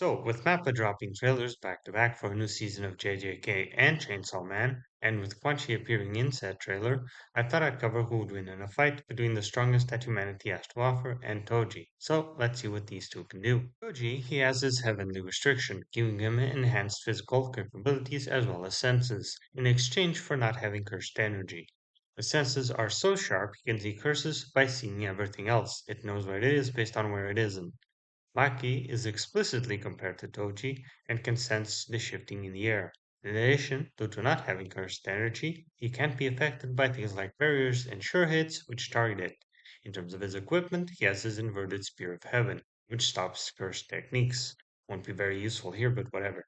So, with Mappa dropping trailers back to back for a new season of JJK and Chainsaw Man, and with Quanxi appearing in said trailer, I thought I'd cover who would win in a fight between the strongest that humanity has to offer and Toji. So, let's see what these two can do. Toji, he has his heavenly restriction, giving him enhanced physical capabilities as well as senses, in exchange for not having cursed energy. The senses are so sharp he can see curses by seeing everything else. It knows where it is based on where it isn't. Maki is explicitly compared to Toji and can sense the shifting in the air. In addition, due to not having cursed energy, he can't be affected by things like barriers and sure hits, which target it. In terms of his equipment, he has his inverted Spear of Heaven, which stops cursed techniques. Won't be very useful here, but whatever.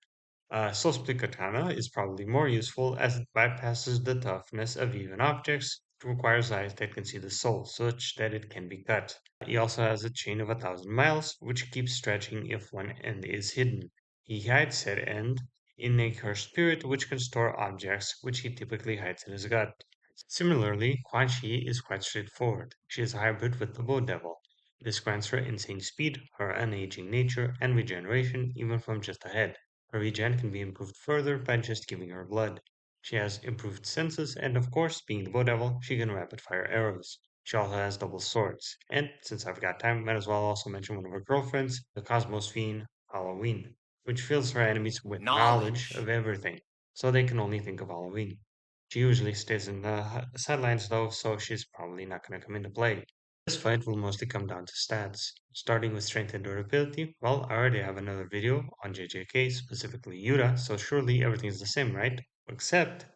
Soul Split Katana is probably more useful as it bypasses the toughness of even objects. It requires eyes that can see the soul, such that it can be cut. He also has a chain of 1,000 miles, which keeps stretching if one end is hidden. He hides said end in a cursed spirit, which can store objects, which he typically hides in his gut. Similarly, Quan Chi is quite straightforward. She is a hybrid with the Bow Devil. This grants her insane speed, her unaging nature, and regeneration even from just a head. Her regen can be improved further by just giving her blood. She has improved senses, and of course, being the Bow Devil, she can rapid fire arrows. She also has double swords. And since I've got time, might as well also mention one of her girlfriends, the Cosmos Fiend, Halloween, which fills her enemies with knowledge Knowledge. of everything, so they can only think of Halloween. She usually stays in the sidelines though, so she's probably not going to come into play. This fight will mostly come down to stats. Starting with strength and durability, well, I already have another video on JJK, specifically Yura, so surely everything is the same, right? Except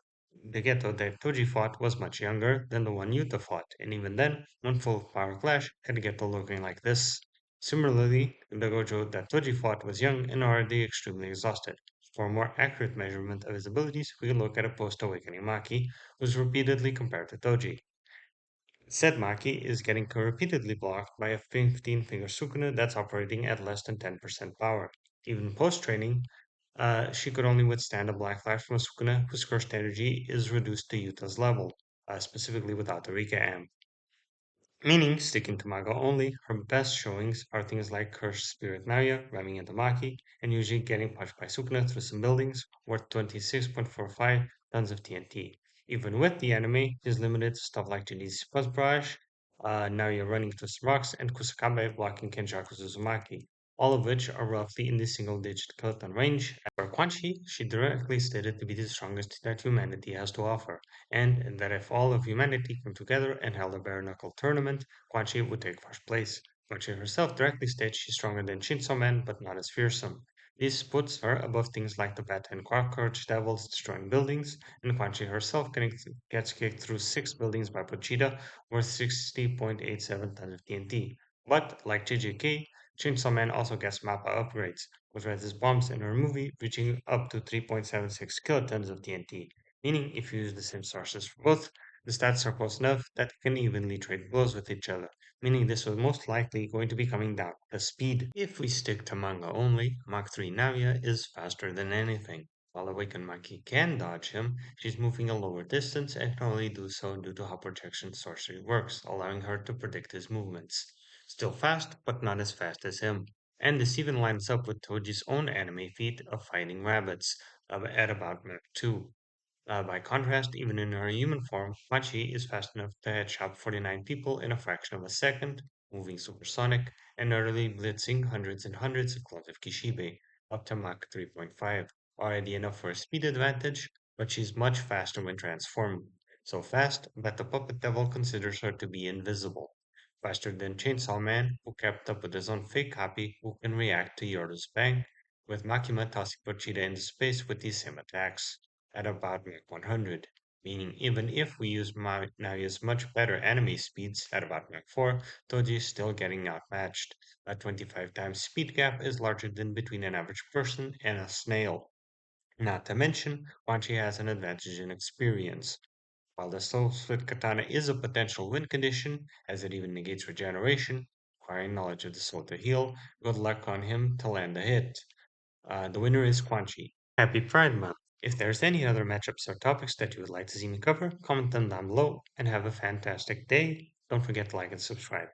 the Ghetto that Toji fought was much younger than the one Yuta fought, and even then, one full power clash had Ghetto looking like this. Similarly, the Gojo that Toji fought was young and already extremely exhausted. For a more accurate measurement of his abilities, we can look at a post-awakening Maki, who's repeatedly compared to Toji. Said Maki is getting repeatedly blocked by a 15-finger Sukuna that's operating at less than 10% power. Even post-training, she could only withstand a Black Flash from a Sukuna whose cursed energy is reduced to Yuta's level, specifically without the Rika Amp. Meaning, sticking to Manga only, her best showings are things like Cursed Spirit Naya, ramming into Maki, and usually getting punched by Sukuna through some buildings worth 26.45 tons of TNT. Even with the anime, she's limited to stuff like Janice's Buzz Barrage, Naya running through some rocks, and Kusakabe blocking Kenjaku's Uzumaki, all of which are roughly in the single-digit kiloton range. For Quanxi, she directly stated to be the strongest that humanity has to offer, and that if all of humanity came together and held a bare knuckle tournament, Quanxi would take first place. Quanxi herself directly states she's stronger than Chainsawman, but not as fearsome. This puts her above things like the Bat and Cockroach Devils destroying buildings, and Quanxi herself gets kicked through 6 buildings by Pochita worth 60.87 tons of TNT. But, like JJK, Chainsaw Man also gets Mappa upgrades, with Red's bombs in her movie reaching up to 3.76 kilotons of TNT, meaning if you use the same sources for both, the stats are close enough that they can evenly trade blows with each other, meaning this was most likely going to be coming down to speed. If we stick to manga only, Mach 3 Naoya is faster than anything. While Awakened Maki can dodge him, she's moving a lower distance and can only do so due to how projection sorcery works, allowing her to predict his movements. Still fast, but not as fast as him. And this even lines up with Toji's own anime feat of fighting rabbits at about Mach 2. By contrast, even in her human form, Machi is fast enough to headshot 49 people in a fraction of a second, moving supersonic, and utterly blitzing hundreds and hundreds of clones of Kishibe, up to Mach 3.5. Already enough for a speed advantage, but she's much faster when transformed. So fast that the Puppet Devil considers her to be invisible. Faster than Chainsaw Man, who kept up with his own fake copy who can react to Yordo's bang, with Makima tossing Pochita into space with these same attacks at about Mach 100, meaning even if we use Naya's much better anime speeds at about Mach 4, Toji is still getting outmatched. A 25 times speed gap is larger than between an average person and a snail. Not to mention, Quanchi has an advantage in experience. While the Soul Split Katana is a potential win condition, as it even negates regeneration, requiring knowledge of the soul to heal, good luck on him to land a hit. The winner is Quanchi. Happy Pride Month! If there's any other matchups or topics that you would like to see me cover, comment them down below and have a fantastic day. Don't forget to like and subscribe.